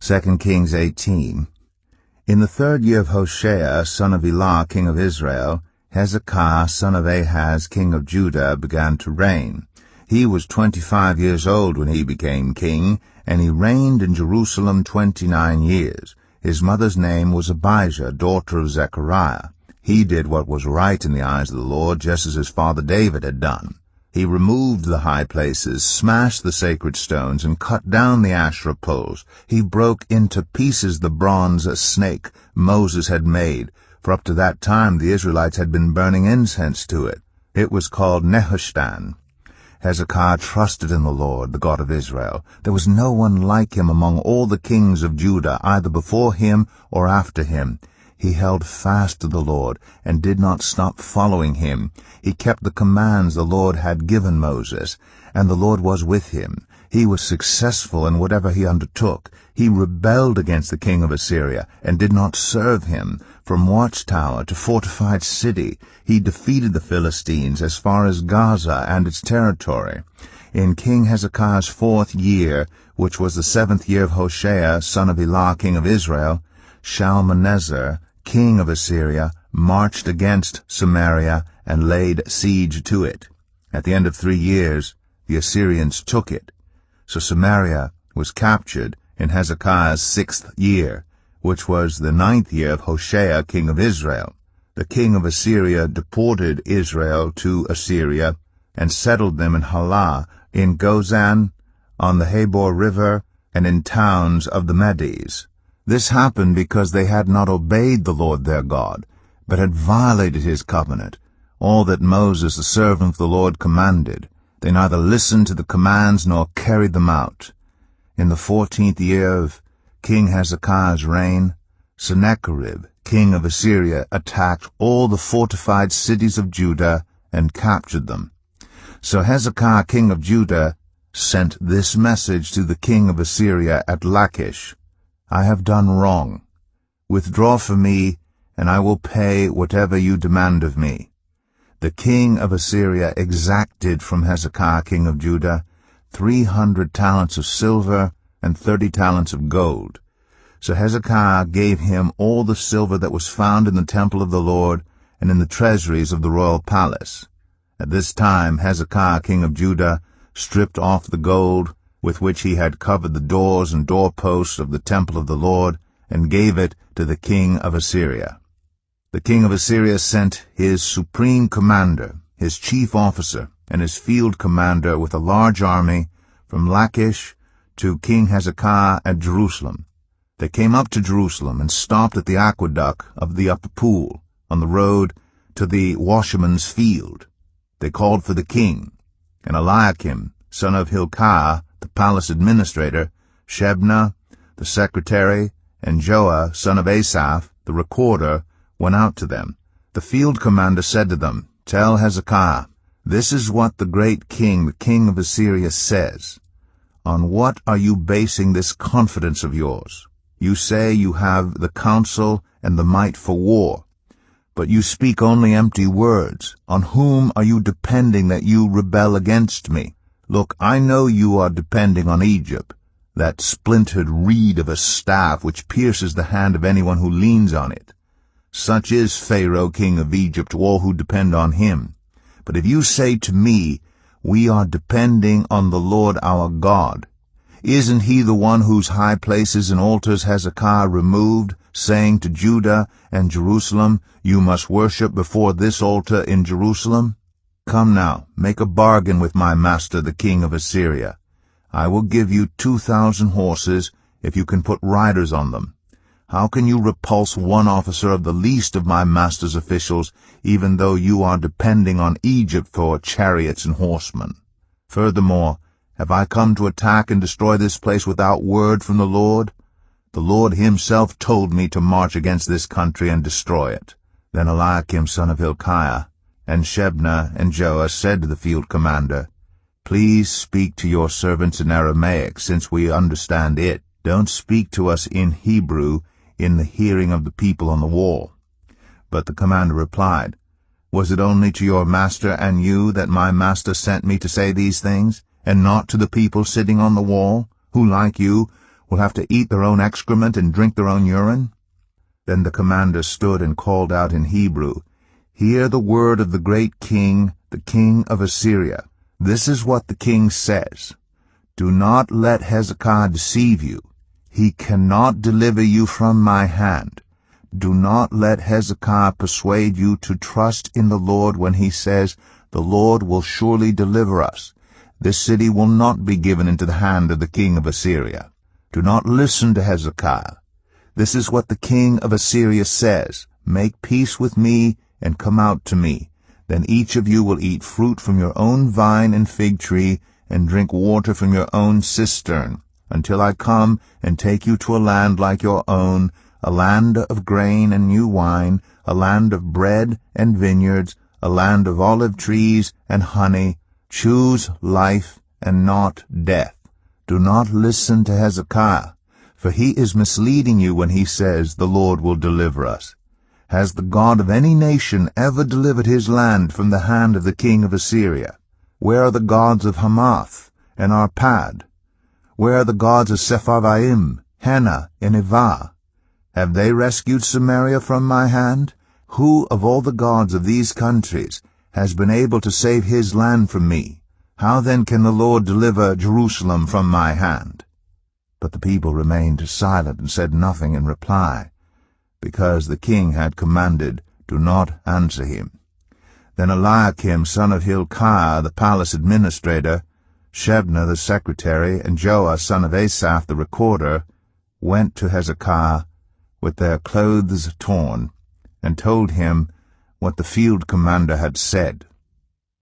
2 Kings 18. In the 3rd year of Hoshea, son of Elah, king of Israel, Hezekiah, son of Ahaz, king of Judah, began to reign. He was 25 years old when he became king, and he reigned in Jerusalem 29 years. His mother's name was Abijah, daughter of Zechariah. He did what was right in the eyes of the Lord, just as his father David had done. He removed the high places, smashed the sacred stones, and cut down the Asherah poles. He broke into pieces the bronze snake Moses had made, for up to that time the Israelites had been burning incense to it. It was called Nehushtan. Hezekiah trusted in the Lord, the God of Israel. There was no one like him among all the kings of Judah, either before him or after him. He held fast to the Lord and did not stop following him. He kept the commands the Lord had given Moses, and the Lord was with him. He was successful in whatever he undertook. He rebelled against the king of Assyria and did not serve him. From watchtower to fortified city, he defeated the Philistines as far as Gaza and its territory. In King Hezekiah's 4th year, which was the 7th year of Hoshea, son of Elah, king of Israel, Shalmaneser, king of Assyria, marched against Samaria and laid siege to it. At the end of 3 years, the Assyrians took it. So Samaria was captured in Hezekiah's 6th year, which was the 9th year of Hoshea, king of Israel. The king of Assyria deported Israel to Assyria and settled them in Halah, in Gozan, on the Habor River, and in towns of the Medes. This happened because they had not obeyed the Lord their God, but had violated his covenant, all that Moses the servant of the Lord commanded. They neither listened to the commands nor carried them out. In the 14th year of King Hezekiah's reign, Sennacherib, king of Assyria, attacked all the fortified cities of Judah and captured them. So Hezekiah, king of Judah, sent this message to the king of Assyria at Lachish: I have done wrong. Withdraw from me, and I will pay whatever you demand of me. The king of Assyria exacted from Hezekiah, king of Judah, 300 talents of silver and 30 talents of gold. So Hezekiah gave him all the silver that was found in the temple of the Lord and in the treasuries of the royal palace. At this time Hezekiah, king of Judah, stripped off the gold with which he had covered the doors and doorposts of the temple of the Lord, and gave it to the king of Assyria. The king of Assyria sent his supreme commander, his chief officer, and his field commander with a large army from Lachish to King Hezekiah at Jerusalem. They came up to Jerusalem and stopped at the aqueduct of the upper pool, on the road to the washerman's field. They called for the king, and Eliakim, son of Hilkiah, the palace administrator, Shebna, the secretary, and Joah, son of Asaph, the recorder, went out to them. The field commander said to them, Tell Hezekiah, this is what the great king, the king of Assyria, says. On what are you basing this confidence of yours? You say you have the counsel and the might for war, but you speak only empty words. On whom are you depending that you rebel against me? Look, I know you are depending on Egypt, that splintered reed of a staff which pierces the hand of anyone who leans on it. Such is Pharaoh, king of Egypt, to all who depend on him. But if you say to me, We are depending on the Lord our God, isn't he the one whose high places and altars Hezekiah removed, saying to Judah and Jerusalem, You must worship before this altar in Jerusalem? Come now, make a bargain with my master the king of Assyria. I will give you 2,000 horses if you can put riders on them. How can you repulse one officer of the least of my master's officials, even though you are depending on Egypt for chariots and horsemen? Furthermore, have I come to attack and destroy this place without word from the Lord? The Lord himself told me to march against this country and destroy it. Then Eliakim, son of Hilkiah, and Shebna and Joah said to the field commander, Please speak to your servants in Aramaic, since we understand it. Don't speak to us in Hebrew in the hearing of the people on the wall. But the commander replied, Was it only to your master and you that my master sent me to say these things, and not to the people sitting on the wall, who, like you, will have to eat their own excrement and drink their own urine? Then the commander stood and called out in Hebrew, Hear the word of the great king, the king of Assyria. This is what the king says. Do not let Hezekiah deceive you. He cannot deliver you from my hand. Do not let Hezekiah persuade you to trust in the Lord when he says, The Lord will surely deliver us. This city will not be given into the hand of the king of Assyria. Do not listen to Hezekiah. This is what the king of Assyria says, Make peace with me and come out to me. Then each of you will eat fruit from your own vine and fig tree, and drink water from your own cistern, until I come and take you to a land like your own, a land of grain and new wine, a land of bread and vineyards, a land of olive trees and honey. Choose life and not death. Do not listen to Hezekiah, for he is misleading you when he says, The Lord will deliver us. Has the God of any nation ever delivered his land from the hand of the king of Assyria? Where are the gods of Hamath and Arpad? Where are the gods of Sepharvaim, Hena, and Ivah? Have they rescued Samaria from my hand? Who of all the gods of these countries has been able to save his land from me? How then can the Lord deliver Jerusalem from my hand? But the people remained silent and said nothing in reply, because the king had commanded, Do not answer him. Then Eliakim, son of Hilkiah, the palace administrator, Shebna the secretary, and Joah, son of Asaph, the recorder, went to Hezekiah with their clothes torn, and told him what the field commander had said.